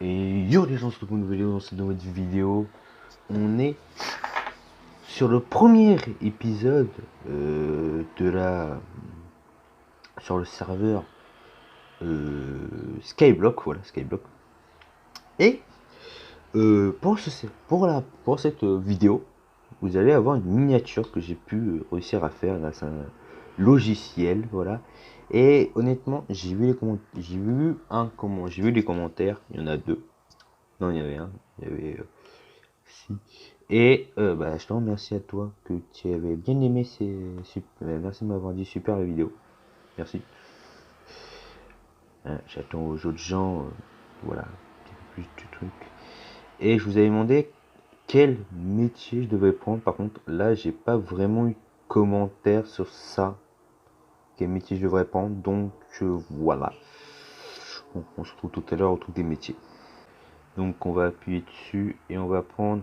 Et yo les gens, c'est une nouvelle vidéo. Dans cette nouvelle vidéo, on est sur le premier épisode sur le serveur Skyblock, voilà Skyblock. Et pour cette vidéo, vous allez avoir une miniature que j'ai pu réussir à faire grâce à un logiciel, voilà. Et honnêtement, j'ai vu les commentaires. Il y en a deux. Non, il y avait un. Il y avait si. Et je te remercie à toi que tu avais bien aimé merci de m'avoir dit super la vidéo. Merci. J'attends aux autres gens, voilà, plus de trucs. Et je vous avais demandé quel métier je devais prendre. Par contre, là, j'ai pas vraiment eu de commentaire sur ça. Quel métier je devrais prendre. Donc voilà. On se retrouve tout à l'heure au truc des métiers. Donc on va appuyer dessus et on va prendre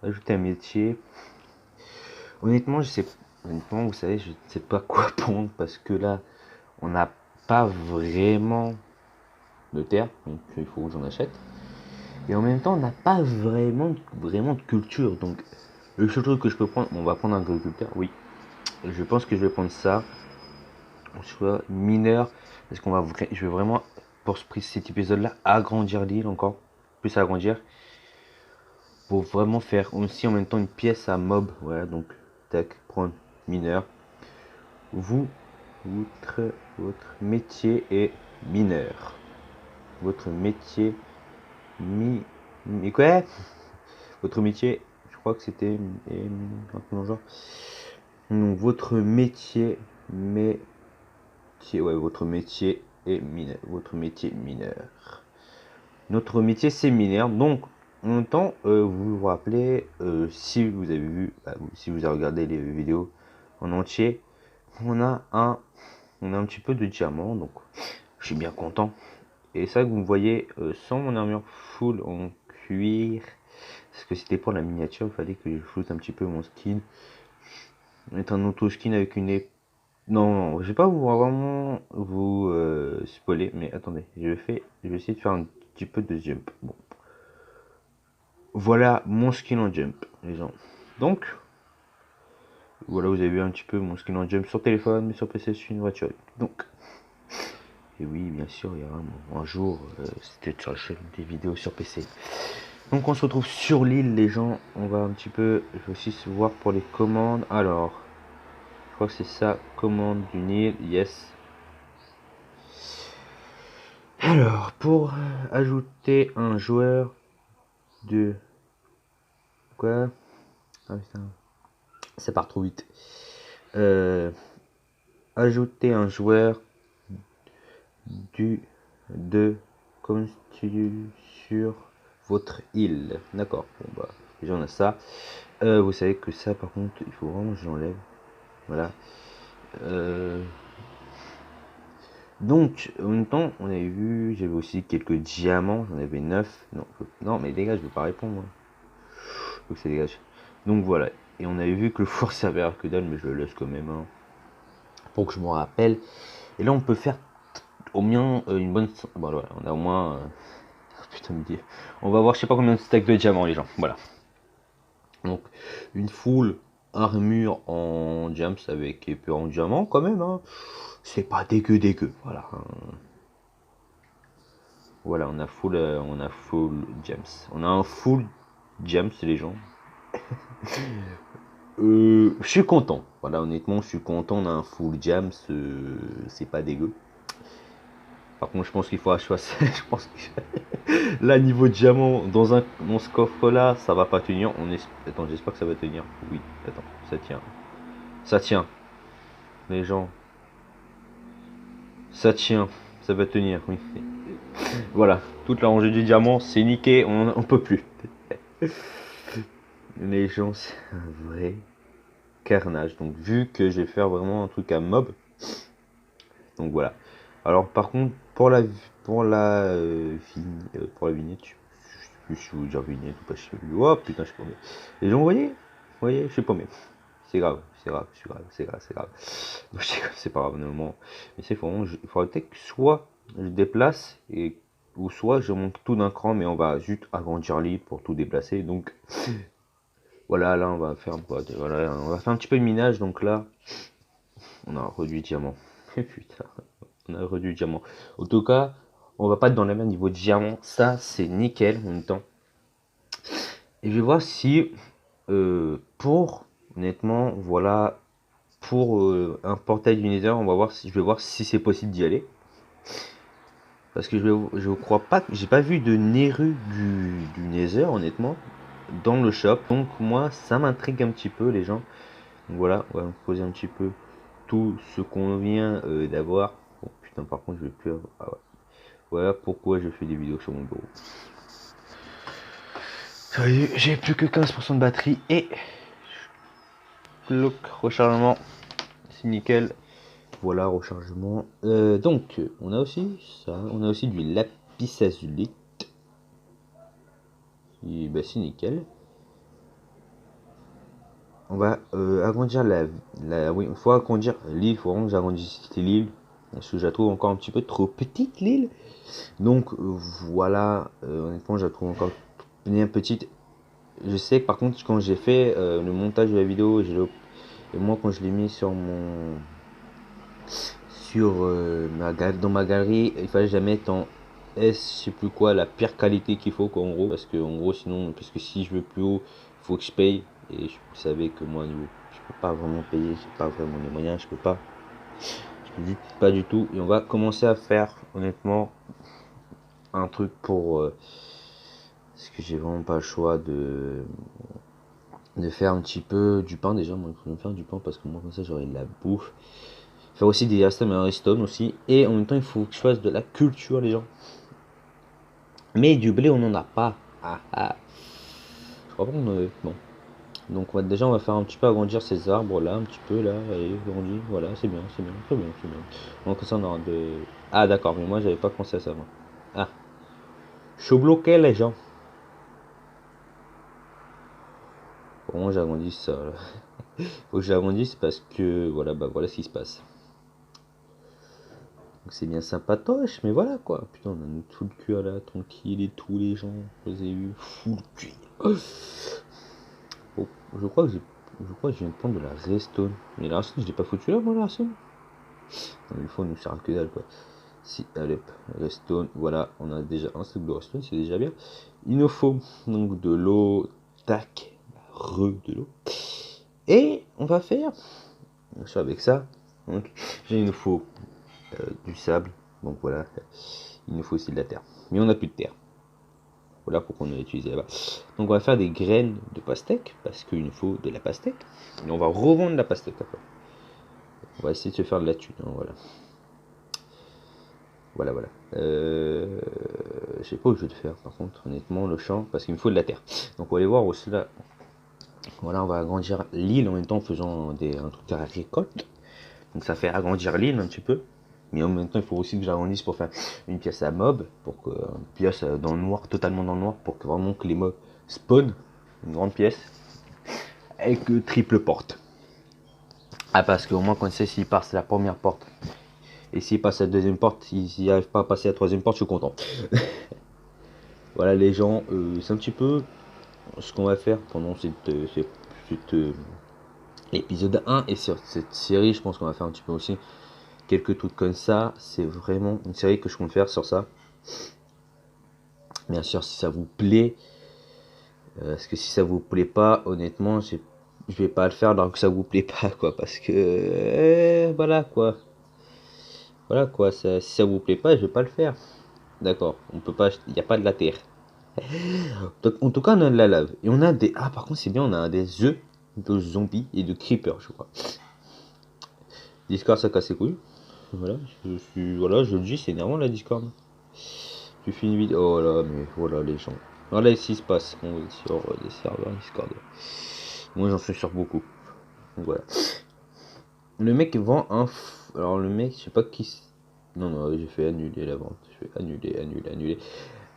ajouter un métier. Honnêtement, vous savez, je ne sais pas quoi prendre parce que là, on n'a pas vraiment de terre, donc il faut que j'en achète. Et en même temps, on n'a pas vraiment de culture. Donc, le seul truc que je peux prendre, on va prendre un agriculteur, oui. Je pense que je vais prendre ça. Soit mineur, parce je vais vraiment, pour cet épisode-là, agrandir l'île encore, plus agrandir, pour vraiment faire aussi en même temps une pièce à mob. Voilà, donc, tac, prendre mineur. Votre métier est mineur. Votre métier quoi? Votre métier, je crois que c'était un peu dans le genre. Donc votre métier votre métier est mineur. Votre métier mineur. Notre métier c'est mineur. Donc en même temps, vous vous rappelez, si vous avez vu, si vous avez regardé les vidéos en entier, on a un petit peu de diamant, donc je suis bien content. Et ça, vous me voyez sans mon armure full en cuir, parce que c'était pour la miniature, il fallait que je floute un petit peu mon skin. Mettre un auto skin avec une épée. Non, je vais pas vraiment vous spoiler, mais attendez, je vais essayer de faire un petit peu de jump. Bon, voilà mon skin en jump, les gens. Donc, voilà, vous avez vu un petit peu mon skin en jump sur téléphone, mais sur PC, c'est une voiture. Donc, et oui, bien sûr, il y aura un jour, c'était sur la chaîne des vidéos sur PC. Donc, on se retrouve sur l'île, les gens. On va un petit peu, je vais aussi se voir pour les commandes. Alors, je crois que c'est ça, commande d'une île, yes. Alors, pour ajouter un joueur de... Quoi? Ah putain, ça part trop vite. Ajouter un joueur de construire sur votre île. D'accord, bon bah, déjà on a ça. Vous savez que ça, par contre, il faut vraiment que je l'enlève. Voilà. Donc, en même temps, on avait vu, j'avais aussi quelques diamants, j'en avais 9. Non, mais dégage, je veux pas répondre. Moi. Faut que ça dégage. Donc voilà, et on avait vu que le four servait à que dalle, mais je le laisse quand même, hein, pour que je me rappelle. Et là, on peut faire au moins une bonne... Bon, voilà, on a au moins... putain, on va voir, je sais pas combien de stacks de diamants, les gens. Voilà. Donc, une full armure en diams avec épée en diamant, quand même, hein. C'est pas dégueu, voilà. Voilà, on a full gems. On a un full gems, les gens. Je suis content. Voilà, honnêtement, je suis content. On a un full gems, c'est pas dégueu. Par contre, je pense qu'il faut choisir. Je pense que là, niveau diamant, dans ce coffre-là, ça va pas tenir. Attends, j'espère que ça va tenir. Oui, attends, ça tient. Ça tient. Les gens. Ça tient. Ça va tenir, oui. Voilà, toute la rangée du diamant, c'est niqué, on peut plus. Les gens, c'est un vrai carnage. Donc vu que je vais faire vraiment un truc à mob, donc voilà. Alors par contre, pour la vignette, je suis déjà vignette ou pas, je sais plus. Oh putain, je suis paumé. Les gens, vous voyez, je suis paumé. c'est grave, c'est grave, c'est grave, c'est grave, c'est grave. C'est pas grave, normalement. Mais c'est vraiment, il faudrait peut-être que soit je déplace et ou soit je monte tout d'un cran, mais on va juste agrandir l'île pour tout déplacer. Donc voilà, là on va faire quoi? Voilà, on va faire un petit peu de minage. Donc là, on a réduit diamant. Putain, on a réduit diamant. En tout cas, on va pas être dans le même niveau de diamant. Ça, c'est nickel en même temps. Et je vais voir si pour honnêtement, voilà, pour un portail du Nether, on va voir si je vais voir si c'est possible d'y aller. Parce que je crois pas, j'ai pas vu de Neru du Nether honnêtement dans le shop. Donc moi ça m'intrigue un petit peu les gens. Donc voilà, on va me poser un petit peu tout ce qu'on vient d'avoir. Bon putain par contre je vais plus avoir. Ah ouais. Voilà pourquoi je fais des vidéos sur mon bureau. J'ai plus que 15% de batterie et le rechargement, c'est nickel. Voilà, rechargement. Donc, on a aussi ça. On a aussi du lapis lazuli. Bah, c'est nickel. On va agrandir oui, il faut agrandir l'île. Il faut vraiment que j'agrandisse l'île. Parce que je la trouve encore un petit peu trop petite, l'île. Donc, voilà. Honnêtement, je la trouve encore bien petite. Je sais que par contre, quand j'ai fait le montage de la vidéo, et moi, quand je l'ai mis sur mon dans ma galerie, il fallait jamais mettre en S, je sais plus quoi, la pire qualité qu'il faut qu'en gros, parce que en gros sinon, parce que si je veux plus haut, il faut que je paye, et vous savez que moi je peux pas vraiment payer, j'ai pas vraiment les moyens, je peux pas, je me dis pas du tout, et on va commencer à faire honnêtement un truc pour parce que j'ai vraiment pas le choix de faire un petit peu du pain déjà, moi il faut me faire du pain parce que moi comme ça j'aurai de la bouffe. Faire aussi des Aston et un Redstone aussi. Et en même temps, il faut que je fasse de la culture, les gens. Mais du blé, on n'en a pas. Ah ah. Je crois pas qu'on en avait. Bon. Donc déjà, on va faire un petit peu agrandir ces arbres là, un petit peu là. Allez, grandi. Voilà, c'est bien, c'est bien, très bien, c'est bien. Donc comme ça, on aura de. Ah d'accord, mais moi, j'avais pas pensé à ça. Moi. Ah. Je suis bloqué, les gens. Pour moi, j'agrandisse ça. Là. Faut que j'agrandisse parce que voilà, bah voilà ce qui se passe. Donc c'est bien sympatoche, mais voilà quoi. Putain, on a notre full cuir là, tranquille et tout, les gens. Vous avez vu, full cuir. Oh, je crois que je viens de prendre de la redstone. Mais la redstone, je l'ai pas foutu là, moi, la redstone. Non, mais il faut nous sert que dalle quoi. Si, allez, redstone, voilà, on a déjà un stock de redstone, c'est déjà bien. Il nous faut donc de l'eau, tac, de l'eau. Et on va faire, bien sûr, avec ça, donc, il nous faut du sable, donc voilà, il nous faut aussi de la terre. Mais on n'a plus de terre. Voilà pourquoi on a utilisé là-bas. Donc on va faire des graines de pastèque, parce qu'il nous faut de la pastèque. Et on va revendre la pastèque après. On va essayer de se faire de la thune, hein, voilà. Voilà, voilà. Je sais pas où je vais le faire, par contre, honnêtement, le champ, parce qu'il me faut de la terre. Donc on va aller voir aussi là. Voilà, on va agrandir l'île en même temps en faisant un truc à la récolte. Donc ça fait agrandir l'île un petit peu. Mais en même temps, il faut aussi que j'agrandisse pour faire une pièce à mob, pour que une pièce dans le noir, totalement dans le noir, pour que vraiment que les mobs spawn. Une grande pièce avec triple porte. Ah parce qu'au moins quand c'est s'il passe la première porte et s'il passe la deuxième porte, s'il n'arrive pas à passer la troisième porte, je suis content. Voilà les gens, c'est un petit peu ce qu'on va faire pendant épisode 1 et sur cette série, je pense qu'on va faire un petit peu aussi quelques trucs comme ça. C'est vraiment une série que je compte faire sur ça. Bien sûr, si ça vous plaît, parce que si ça vous plaît pas, honnêtement, je vais pas le faire alors que ça vous plaît pas, quoi, parce que voilà quoi, si ça vous plaît pas, je vais pas le faire. D'accord, on peut pas, il n'y a pas de la terre. Donc, en tout cas, on a de la lave et on a des, ah par contre c'est bien, on a des œufs de zombies et de creepers, je crois. Discord ça casse les couilles. Voilà, je le dis, c'est énervant la Discord. Tu fais une vidéo, oh là, mais voilà les gens. Voilà ce qui se passe, on est sur des serveurs Discord. Moi j'en suis sur beaucoup. Donc, voilà. Le mec vend un. Alors le mec, je sais pas qui. Non, non, j'ai fait annuler la vente. Je fais annuler.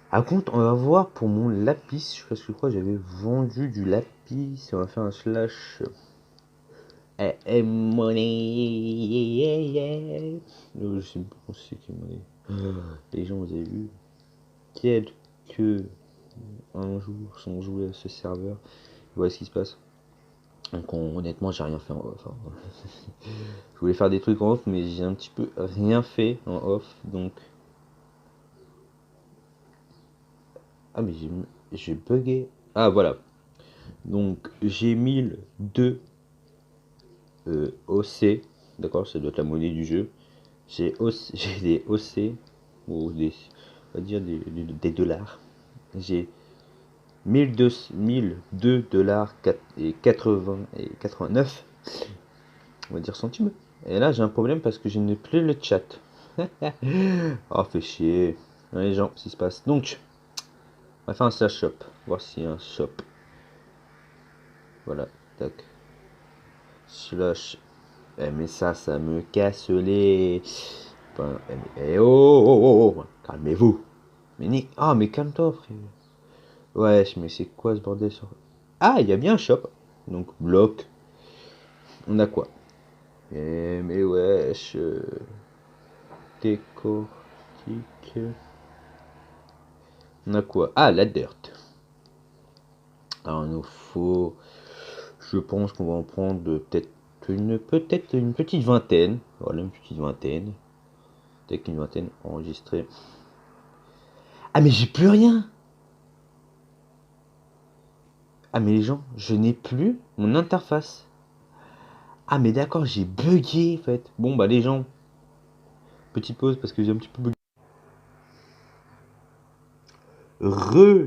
Par contre, on va voir pour mon lapis. Je crois que j'avais vendu du lapis. On va faire un slash. Money, yeah, yeah. Je sais pas c'est qui money. Les gens, vous avez vu quelques un jour sont joués à ce serveur. Voilà ce qui se passe. Donc honnêtement, j'ai rien fait en off, hein. Je voulais faire des trucs en off, mais j'ai un petit peu rien fait en off. Donc ah mais j'ai bugué. Ah voilà. Donc j'ai 1002 OC. D'accord, ça doit être la monnaie du jeu. J'ai des OC ou des on va dire des dollars. J'ai 1002 dollars et 80 et 89, on va dire centimes. Et là j'ai un problème parce que je n'ai plus le chat. Oh fait chier. Ouais, les gens, ce qui se passe. Donc on va faire un slash shop. Voir s'il y a un shop. Voilà, tac. Slash. Mais ça me casse les. Enfin, oh, oh, oh, oh. Calmez-vous. Mais ni. Ah, mais calme-toi, frère. Wesh, mais c'est quoi ce bordel sur. Ah, il y a bien un shop. Donc, bloc. On a quoi? Mais wesh. Décortique. On a quoi? Ah, la dirt. Alors, il nous faut. Je pense qu'on va en prendre peut-être une petite vingtaine. Voilà, une petite vingtaine. Peut-être une vingtaine enregistrée. Ah, mais j'ai plus rien! Ah, mais les gens, je n'ai plus mon interface. Ah, mais d'accord, j'ai bugué en fait. Bon, bah, les gens, petite pause parce que j'ai un petit peu bugué.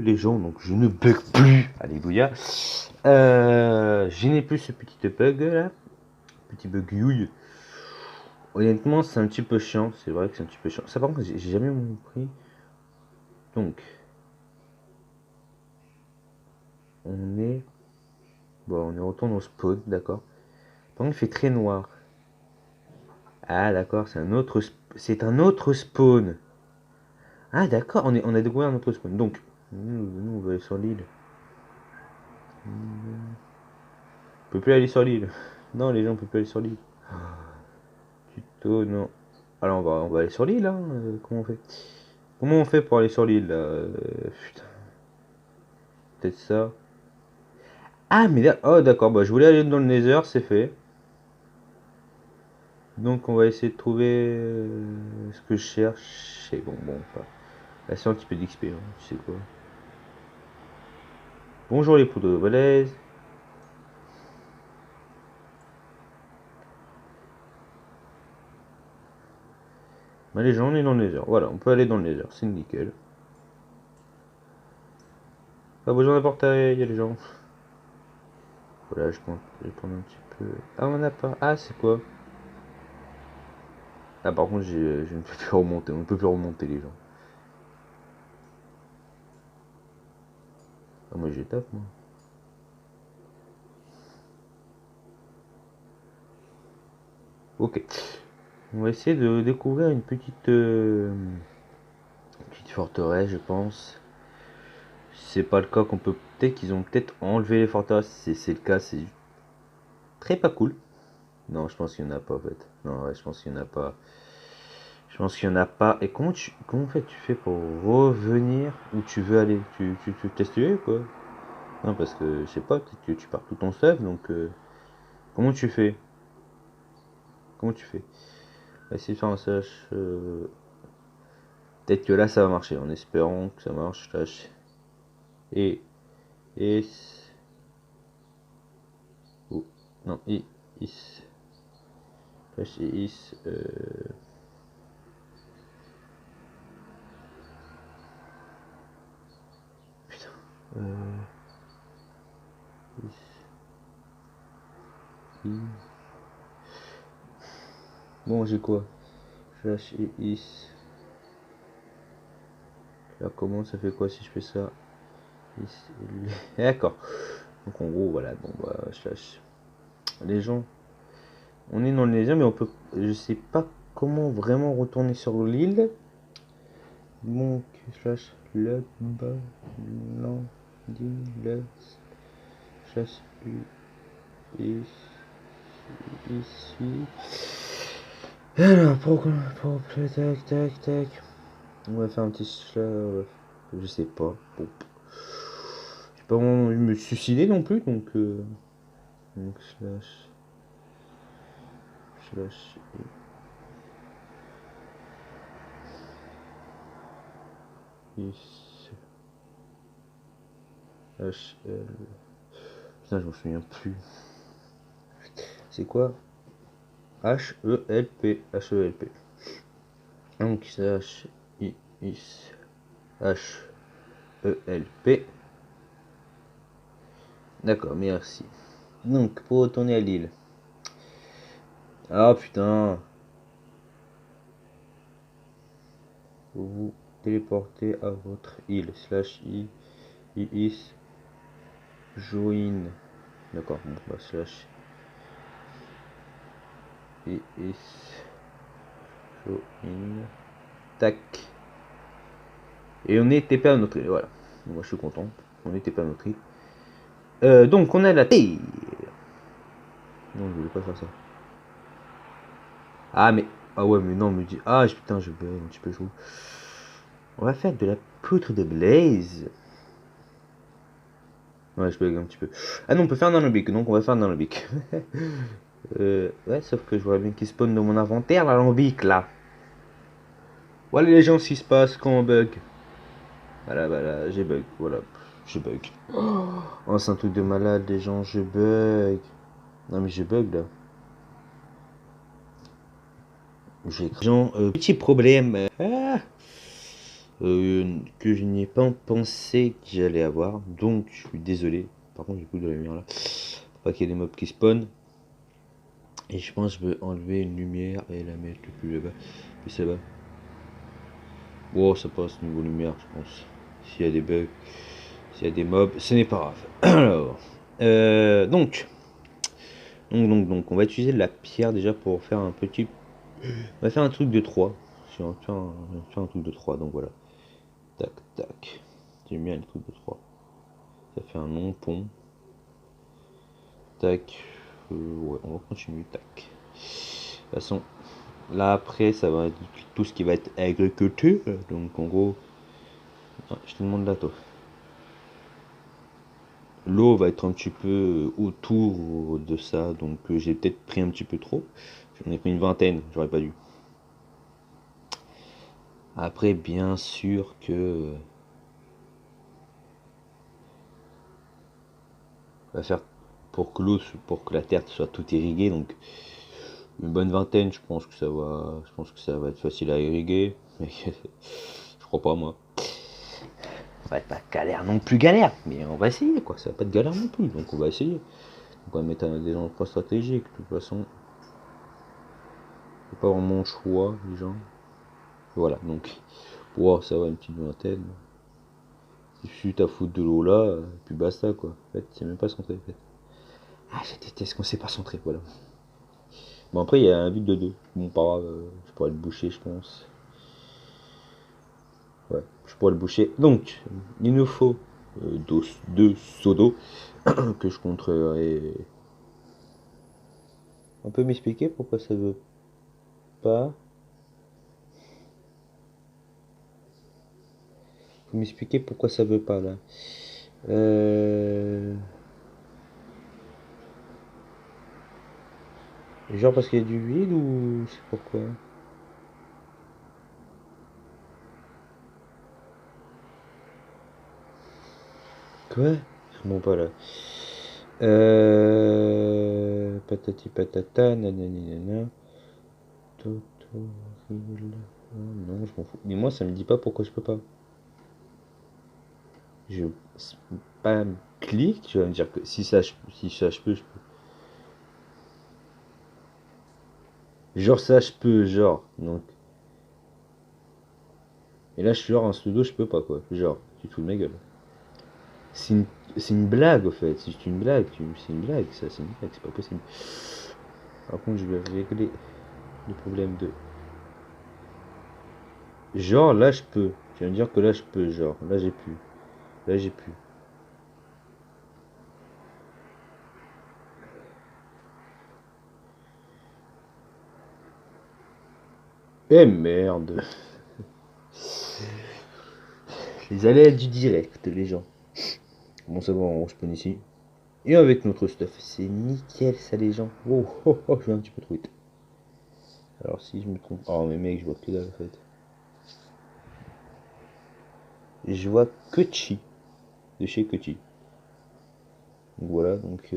Les gens, donc je ne bug plus. Alléluia. Je n'ai plus ce petit bug là. Petit bug youille. Honnêtement, c'est un petit peu chiant. C'est vrai que c'est un petit peu chiant. Ça, par contre, j'ai jamais compris. Donc, on est. Bon, on est retourné au spawn, d'accord. Par contre, il fait très noir. Ah, d'accord, c'est un autre spawn. Ah, d'accord, on a découvert un autre spawn. Donc, nous, on va aller sur l'île. On peut plus aller sur l'île. Non, les gens, on peut plus aller sur l'île. Tuto, non. Alors, on va aller sur l'île, hein. Comment on fait? Comment on fait pour aller sur l'île, là? Putain, peut-être ça. Ah, mais là, oh, d'accord, bah, je voulais aller dans le Nether, c'est fait. Donc, on va essayer de trouver ce que je cherche. C'est bon, pas. Là, c'est un petit peu d'XP, hein, tu sais quoi. Bonjour les poudres de balèze. Bah, les gens, on est dans le Nether. Voilà, on peut aller dans le Nether, c'est nickel. Pas besoin d'apporter, il y a les gens. Voilà, je vais prendre un petit peu. Ah, on n'a pas. Ah, c'est quoi? Ah, par contre, je ne peux plus remonter. On ne peut plus remonter, les gens. Ah, moi, j'ai tape, moi. Ok. On va essayer de découvrir une petite forteresse, je pense. Si c'est pas le cas, qu'on peut. Peut-être qu'ils ont peut-être enlevé les forteresses. Si c'est le cas, c'est très pas cool. Non, je pense qu'il n'y en a pas, en fait. Non, ouais, je pense qu'il n'y en a pas. Je pense qu'il n'y en a pas. Et comment en fait tu fais pour revenir où tu veux aller? Tu te laisses tuer ou quoi? Non, parce que je sais pas, peut-être que tu pars tout ton stuff, donc comment tu fais? Comment tu fais? On va essayer de faire un slash. Peut-être que là ça va marcher, en espérant que ça marche. Slash et is. Oh, non, is. Slash et is. Putain. Is. I. Bon, j'ai quoi? Slash et is. Là, comment ça fait quoi si je fais ça? D'accord. Donc en gros, voilà, bon bah, slash. Les gens, on est dans le désert, mais on peut, je sais pas comment vraiment retourner sur l'île. Donc, slash le bas, non, dit le slash u, is, ici. Alors, pourquoi tac, tac, tac. On va faire un petit slash. Je sais pas. Bon. J'ai pas vraiment me suicider non plus, donc slash. Slash. Is. HL. Putain, je m'en souviens plus. C'est quoi? HELP. HELP. Donc, slash. Is. HELP. D'accord, merci. Donc, pour retourner à l'île. Ah putain. Vous vous téléportez à votre île. Slash is join. D'accord, bon, bah slash is join. Tac. Et on est TP à notre île. Voilà. Moi je suis content. On est TP à notre île. Donc on a la terre. Non, je voulais pas faire ça. Ah mais. Ah ouais mais non, me dit. Ah putain, je bug un petit peu chaud. On va faire de la poutre de Blaze. Ouais, je bug un petit peu. Ah non, on peut faire un alambic, donc on va faire un alambic. Ouais, sauf que je vois bien qu'il spawn dans mon inventaire l'alambic là. Voilà les gens, ce qui se passe quand on bug. Voilà, j'ai bug, voilà, j'ai bug. Oh, c'est un truc de malade, les gens, je bug. Non mais je bug là. J'ai gens, petit problème que je n'ai pas pensé que j'allais avoir, donc je suis désolé. Par contre, j'ai plus de la lumière là. Faut pas qu'il y ait des mobs qui spawnent. Et je pense que je vais enlever une lumière et la mettre le plus là-bas. Plus là-bas. Wow, ça passe niveau lumière, je pense. S'il y a des bugs, s'il y a des mobs, ce n'est pas grave. Alors, donc, on va utiliser de la pierre déjà pour faire un petit. On va faire un truc de 3. Si on va faire un truc de 3, donc voilà. Tac, tac. J'aime bien le truc de 3. Ça fait un long pont. Tac. Ouais, on va continuer. Tac. De toute façon, là après, ça va être tout ce qui va être agriculture. Donc en gros. Ah, je te demande là, toi. L'eau va être un petit peu autour de ça, donc j'ai peut-être pris un petit peu trop. J'en ai pris une vingtaine, j'aurais pas dû. Après, bien sûr que on va faire pour que l'eau, pour que la terre soit toute irriguée, donc une bonne vingtaine, je pense que ça va être facile à irriguer, mais je crois pas moi. Ça va être pas galère non plus galère, mais on va essayer quoi, ça va pas être galère non plus, donc on va essayer. Donc on va mettre des endroits stratégiques, de toute façon. C'est pas vraiment mon choix, les gens. Voilà, donc, wow, ça va, une petite vingtaine. Il suffit à foutre de l'eau là, et puis basta quoi. En fait, c'est même pas centré en fait. Ah, je déteste qu'on sait pas centrer, voilà. Bon, après, il y a un but de 2. Bon, pas grave, je pourrais le boucher, je pense. Ouais, je pourrais le boucher. Donc, il nous faut deux seaux d'eau que je contrerai. On peut m'expliquer pourquoi ça veut pas? Faut m'expliquer pourquoi ça veut pas là. Genre parce qu'il y a du vide ou c'est pourquoi? Quoi? Bon, pas là. Patati patata, nanani nana. Tutorial. Non, je m'en fous. Mais moi, ça me dit pas pourquoi je peux pas. Je spam clique, tu vas me dire que si ça, je peux, je peux. Genre ça, je peux, genre. Donc. Et là, je suis genre en pseudo, je peux pas quoi. Genre, tu te fous de ma gueule. C'est une, c'est une blague au fait. C'est une blague. C'est une blague, ça, c'est une blague, c'est pas possible. Par contre, je vais régler le problème de. Genre là, je peux. Tu vas me dire que là, je peux. Genre, là, j'ai pu. Là, j'ai pu. Eh merde. Les aléas du direct, les gens. Bon, ça va, on respawn ici. Et avec notre stuff, c'est nickel ça, les gens. Oh, oh, oh, je vais un petit peu trop vite. Alors, si je me trompe. Oh, mais mec, je vois que dalle en fait. Je vois que Chi. De chez Chi. Donc voilà, donc.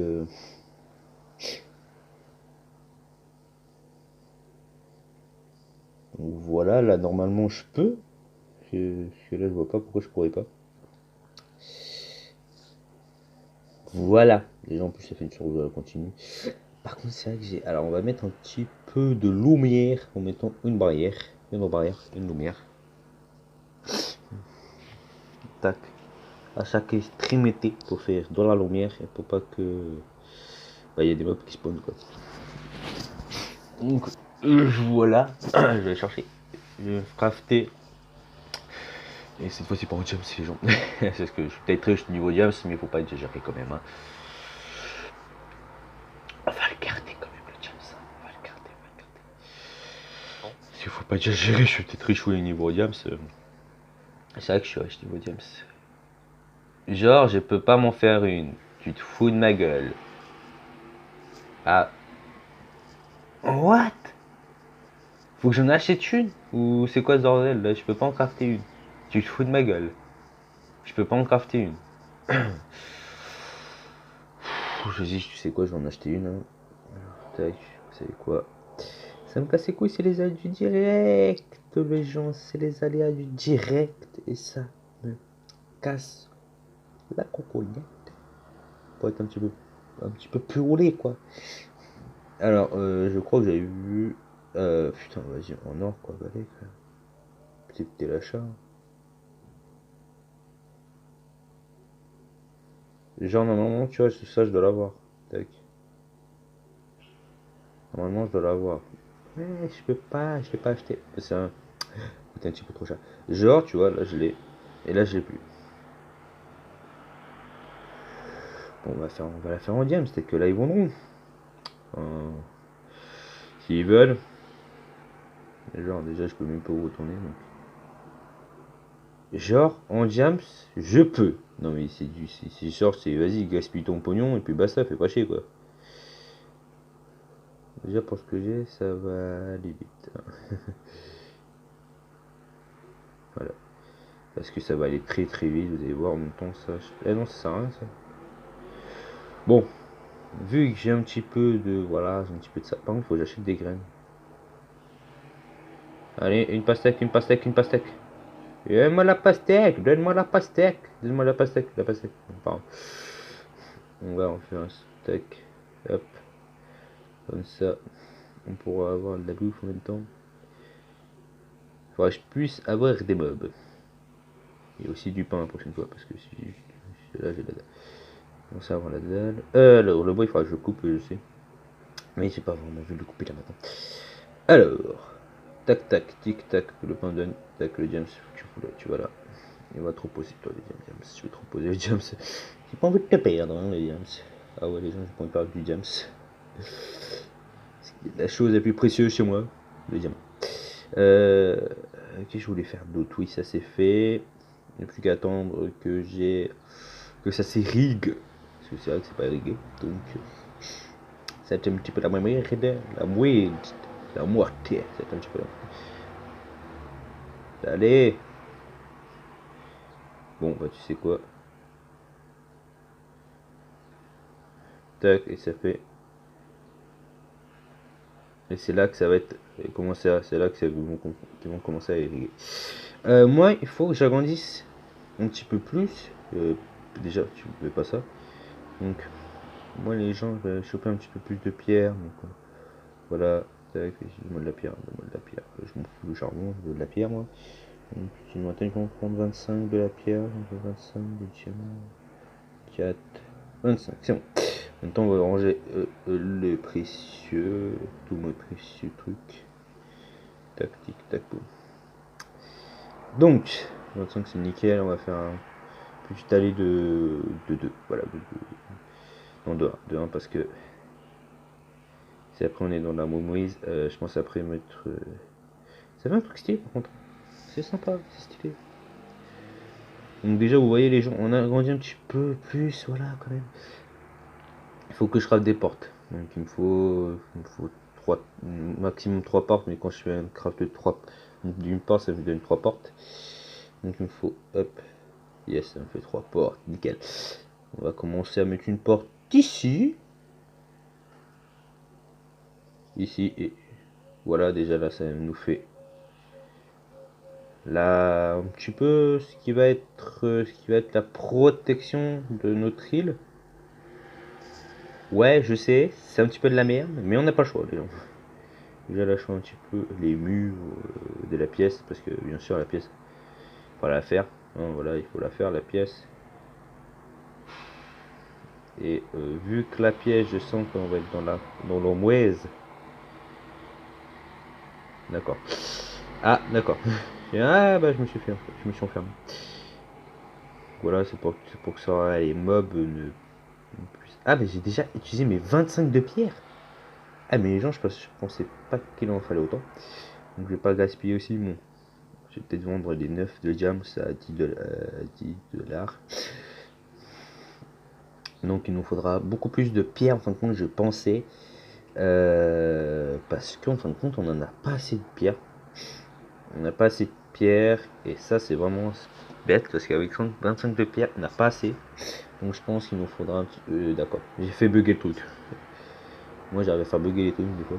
Donc voilà, là normalement je peux. Parce que là je vois pas pourquoi je pourrais pas. Voilà. Déjà en plus ça fait une survie continue. Par contre c'est vrai que j'ai. Alors on va mettre un petit peu de lumière en mettant une barrière. Une barrière, une lumière. Tac. À chaque extrémité pour faire de la lumière et pour pas que. Bah il y a des mobs qui spawnent quoi. Donc voilà. Je vais chercher. Je vais crafter. Et cette fois-ci pas en James les gens. C'est parce que je suis peut-être riche niveau James mais il faut pas exagérer quand même. Hein. On va le garder quand même le James. On va le garder, on va le garder. Parce qu'il faut pas exagérer, je suis peut-être riche au niveau James. C'est vrai que je suis riche niveau James. Genre je peux pas m'en faire une. Tu te fous de ma gueule. Ah. What? Faut que j'en achète une? Ou c'est quoi ce bordel là? Je peux pas en crafter une. Tu te fous de ma gueule. Je peux pas en crafter une. Je dis, tu sais quoi, je vais en acheter une. Hein. Tac, vous savez quoi? Ça me casse les couilles, c'est les aléas du direct, les gens, c'est les aléas du direct. Et ça me casse la cocognette. Pour être un petit peu plus roulé, quoi. Alors, je crois que j'avais vu. Putain, vas-y, en or, quoi, balai, quoi. C'était l'achat. Genre, normalement, tu vois, ça, je dois l'avoir. Tac. Normalement, je dois l'avoir. Mais je peux pas acheter. C'est un. Coûte un petit peu trop cher. Genre, tu vois, là, je l'ai. Et là, je l'ai plus. Bon, on va la faire en diam, c'est que là, ils vendront. Euh, S'ils veulent. Genre, déjà, je peux même pas où retourner. Donc. Genre, en diams, je peux. Non, mais c'est du. C'est genre, c'est vas-y, gaspille ton pognon et puis basta, fais pas chier, quoi. Déjà, pour ce que j'ai, ça va aller vite. Voilà. Parce que ça va aller très très vite, vous allez voir en même temps ça. Eh non, ça sert à rien ça. Bon, vu que j'ai un petit peu de. Voilà, j'ai un petit peu de ça. Par contre, il faut que j'achète des graines. Allez, une pastèque, une pastèque, une pastèque. Donne-moi la pastèque, donne-moi la pastèque, donne-moi la pastèque, la pastèque. Pardon. On va en faire un steak. Hop. Comme ça, on pourra avoir de la bouffe en même temps. Il faudra que je puisse avoir des mobs. Et aussi du pain la prochaine fois, parce que si là j'ai la dalle. On va avoir la dalle. Alors, le bois, il faudra que je le coupe, je sais. Mais j'ai pas vraiment envie de le couper là maintenant. Alors, tac tac, tic tac, le pain donne. Tac, le James, tu vas là. Il va trop poser toi, les James. Je vais trop poser les James. J'ai pas envie de te perdre, hein, les James. Ah ouais, les gens, j'ai pas envie de parler du James. C'est la chose la plus précieuse chez moi, le diamant. Qu'est-ce que je voulais faire d'autre? Oui, ça c'est fait. Il n'y a plus qu'à attendre que ça s'irrigue. Parce que c'est vrai que c'est pas irrigué. Donc, c'est un petit peu la moitié. La moitié. C'est un petit peu la. Allez. Bon, bah, tu sais quoi. Tac, et ça fait. Et c'est là que ça va être. C'est là que qu'ils vont commencer à irriguer. Moi, il faut que j'agrandisse un petit peu plus. Déjà, tu ne fais pas ça. Donc, moi, les gens, je vais choper un petit peu plus de pierre. Donc, voilà. Tac, donne-moi de la pierre. Donne-moi de la pierre. Je m'en fous du charbon, je veux de la pierre, moi. Donc, si je m'attends qu'on prendre 25 de la pierre. Donc, 25 de diamants. 4, 25, c'est bon. Maintenant, on va ranger les précieux. Tous mes précieux trucs. Tac, tic, tac, boum. Donc, 25 c'est nickel, on va faire un petit aller de 2. Voilà, de 2. Non, de 1 parce que si après on est dans la moumoise, je pense après mettre. Ça fait un truc stylé par contre. C'est sympa, c'est stylé. Donc déjà vous voyez les gens, on a agrandi un petit peu plus, voilà quand même. Il faut que je craft des portes. Donc il me faut 3, maximum 3 portes, mais quand je fais un craft de 3 d'une part ça me donne 3 portes. Donc il me faut, hop, yes, ça me fait 3 portes, nickel. On va commencer à mettre une porte ici. Ici et voilà, déjà là ça nous fait là un petit peu ce qui va être la protection de notre île. Ouais, je sais, c'est un petit peu de la merde, mais on n'a pas le choix, les gens. Déjà là, je fais un petit peu les murs de la pièce, parce que bien sûr, la pièce, il faut la faire. Hein, voilà, il faut la faire, la pièce. Et vu que la pièce, je sens qu'on va être dans l'omouaise. D'accord. Ah, d'accord. Ah, bah, je me suis enfermé. Voilà, c'est pour que ça, les mobs ne puissent. Ah, mais j'ai déjà utilisé mes 25 de pierre. Ah, mais les gens, je pensais pas qu'il en fallait autant. Donc, je vais pas gaspiller aussi mon. Je vais peut-être vendre les 9 de diamants à 10 dollars. Donc il nous faudra beaucoup plus de pierres en fin de compte, je pensais. Parce qu'en fin de compte, on n'en a pas assez de pierres. On n'a pas assez de pierres. Et ça, c'est vraiment bête. Parce qu'avec 25 de pierres, on n'a pas assez. Donc je pense qu'il nous faudra un petit peu. D'accord. J'ai fait bugger le truc. Moi, j'arrive à faire bugger les trucs des fois.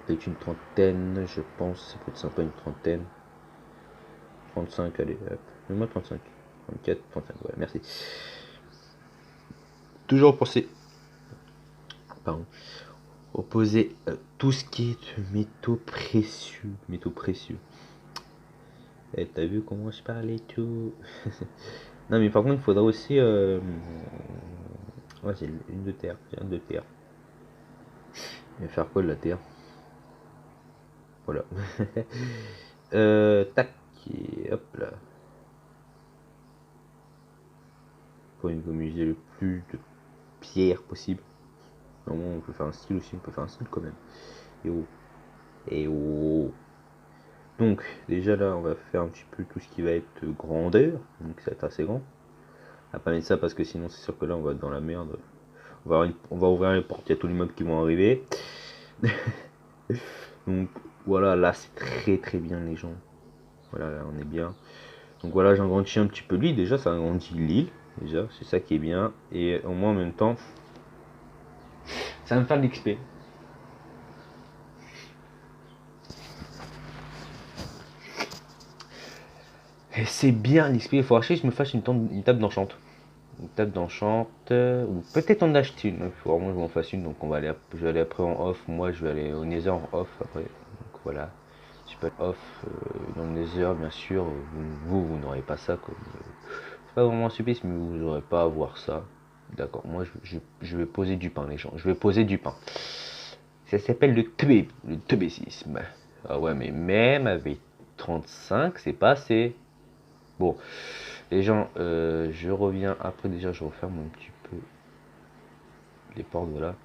Peut-être une trentaine, je pense. Ça peut être sympa, une trentaine. 35, allez, hop. Mets-moi 35. 34, 35, voilà, merci. Toujours penser, pardon, opposer tout ce qui est de métaux précieux. Métaux précieux. Et t'as vu comment je parle et tout. Non mais par contre il faudra aussi ouais, j'ai une de terre. J'ai un de terre. Je vais faire quoi de la terre? Voilà. Tac. Et hop là. Faut économiser le plus de pierres possible. Normalement on peut faire un style aussi. On peut faire un style quand même. Et oh. Et oh. Donc déjà là on va faire un petit peu tout ce qui va être grandeur, donc ça va être assez grand. On va pas mettre ça parce que sinon c'est sûr que là on va être dans la merde. On va ouvrir les portes, il y a tous les mobs qui vont arriver. Donc voilà, là c'est très très bien les gens. Voilà, là on est bien. Donc voilà, j'agrandis un petit peu l'île, déjà ça agrandit l'île, déjà, c'est ça qui est bien. Et au moins en même temps, ça va me faire de l'XP. Et c'est bien l'XP, il faut acheter, je me fasse une table d'enchant. Une table d'enchant, ou peut-être en acheter une. Il faut vraiment que je m'en fasse une, donc je vais aller après en off. Moi je vais aller au Nether en off après. Donc voilà, je peux être off dans le Nether, bien sûr. Vous n'aurez pas ça. C'est pas vraiment stupide, mais vous n'aurez pas à voir ça. D'accord, moi je vais poser du pain, les gens. Je vais poser du pain. Ça s'appelle le tebécisme. Ah ouais, mais même avec 35, c'est pas assez. Bon, les gens, je reviens après. Déjà, je referme un petit peu les portes, voilà.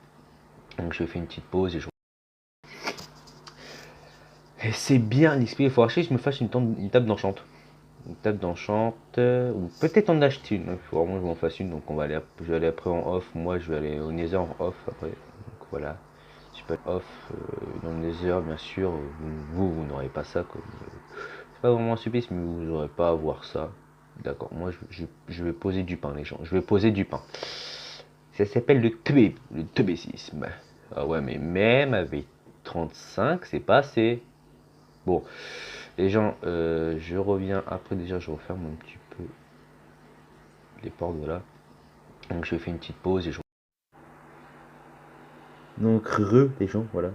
Donc, je fais une petite pause et c'est bien l'XP. Il faut acheter, je me fasse une table d'enchant. Une table d'enchant, ou peut-être en acheter une. Il faut vraiment que je m'en fasse une. Donc, je vais aller après en off. Moi, je vais aller au Nether en off après. Donc, voilà. Je peux être off dans le Nether, bien sûr. Vous n'aurez pas ça. C'est pas vraiment stupide, mais vous n'aurez pas à voir ça. D'accord, moi je vais poser du pain, les gens. Je vais poser du pain. Ça s'appelle le tebécisme. Ah ouais, mais même avec 35, c'est pas assez. Bon, les gens, je reviens après. Déjà, je referme un petit peu les portes, voilà. Donc, je fais une petite pause et je. Donc, les gens, voilà.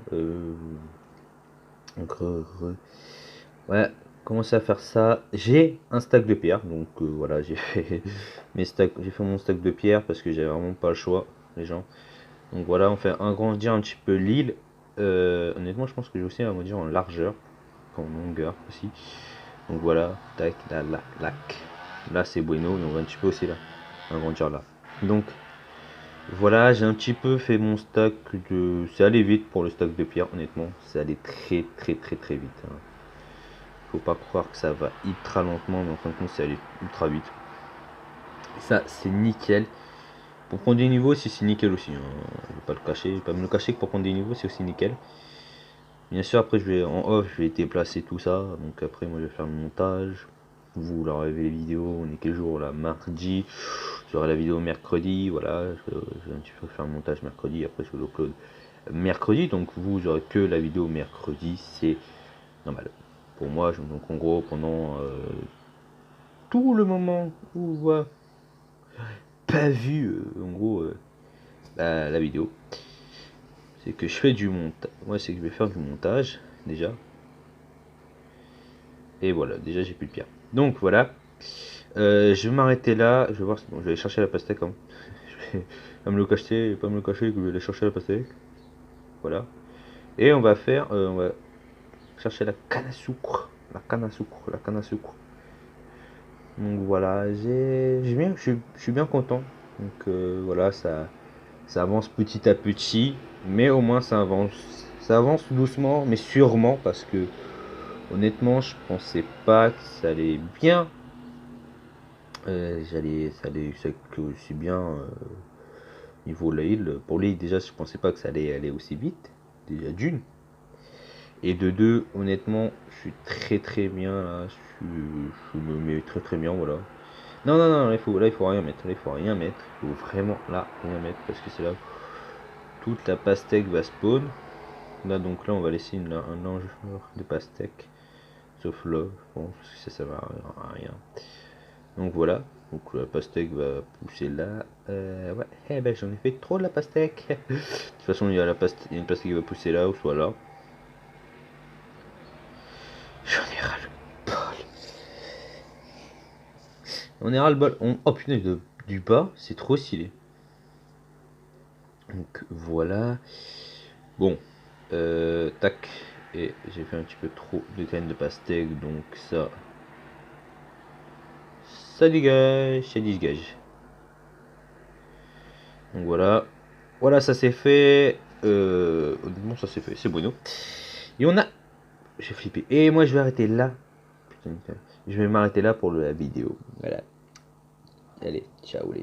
Donc, ouais, commencer à faire ça. J'ai un stack de pierre, donc voilà, j'ai fait j'ai fait mon stack de pierre parce que j'avais vraiment pas le choix, les gens. Donc voilà, on fait agrandir un petit peu l'île. Honnêtement, je pense que j'ai aussi agrandir en largeur, en longueur aussi. Donc voilà, tac, là c'est bueno, et on va un petit peu aussi là, agrandir là. Donc Voilà, j'ai un petit peu fait mon stack de... C'est allé vite pour le stack de pierre, honnêtement. C'est allé très vite, hein. Faut pas croire que ça va ultra lentement, mais en fin de compte, c'est allé ultra vite. Ça, c'est nickel. Pour prendre des niveaux, c'est nickel aussi, hein. Je vais pas le cacher, je vais pas me le cacher que pour prendre des niveaux, c'est aussi nickel. Bien sûr, après, je vais en off, je vais déplacer tout ça. Donc après, moi, je vais faire le montage. Vous, là, avez les vidéos, on est quel jour là? Mardi. J'aurai la vidéo mercredi, voilà. Je vais un petit peu faire le montage mercredi, après je vais l'upload mercredi. Donc vous aurez que la vidéo mercredi, c'est normal. Pour moi, donc en gros, pendant tout le moment où vous n'avez pas vu, en gros, la vidéo, c'est que je fais du montage. Moi, c'est que je vais faire du montage, déjà. Et voilà, déjà j'ai plus de pierre. Donc voilà. Je vais m'arrêter là. Je vais voir. Bon, je vais aller chercher la pastèque, hein. Je vais pas me le cacher, que je vais aller chercher la pastèque. Voilà. Et on va faire. On va chercher la canne à sucre. La canne à sucre. La canne à sucre. Donc voilà. Je suis bien content. Donc voilà, ça avance petit à petit. Mais au moins ça avance. Ça avance doucement, mais sûrement. Parce que honnêtement, je pensais pas que ça allait bien. Ça allait aussi bien niveau l'île. Pour l'île, déjà, je pensais pas que ça allait aller aussi vite. Déjà d'une. Et de deux, honnêtement, je suis très bien là. Je me mets très bien, voilà. Non, non, non, là, il faut rien mettre. Là, il faut rien mettre. Il faut vraiment là rien mettre parce que c'est là où toute la pastèque va spawn. Là, donc là, on va laisser un langeur de pastèque. Sauf là, je pense que ça sert à rien. Donc voilà. Donc la pastèque va pousser là. Ouais, eh ben j'en ai fait trop de la pastèque. De toute façon, il y a une pastèque qui va pousser là ou soit là. J'en ai ras le bol. On est ras le bol. Oh putain, du bas, c'est trop stylé. Donc voilà. Bon. Tac. Et j'ai fait un petit peu trop de graines de pastèque. Donc ça. Ça dégage. Ça dégage. Donc voilà. Voilà, ça c'est fait. Honnêtement, ça c'est fait. C'est bueno. Et on a. J'ai flippé. Et moi, je vais arrêter là. Putain, je vais m'arrêter là pour la vidéo. Voilà. Allez, ciao les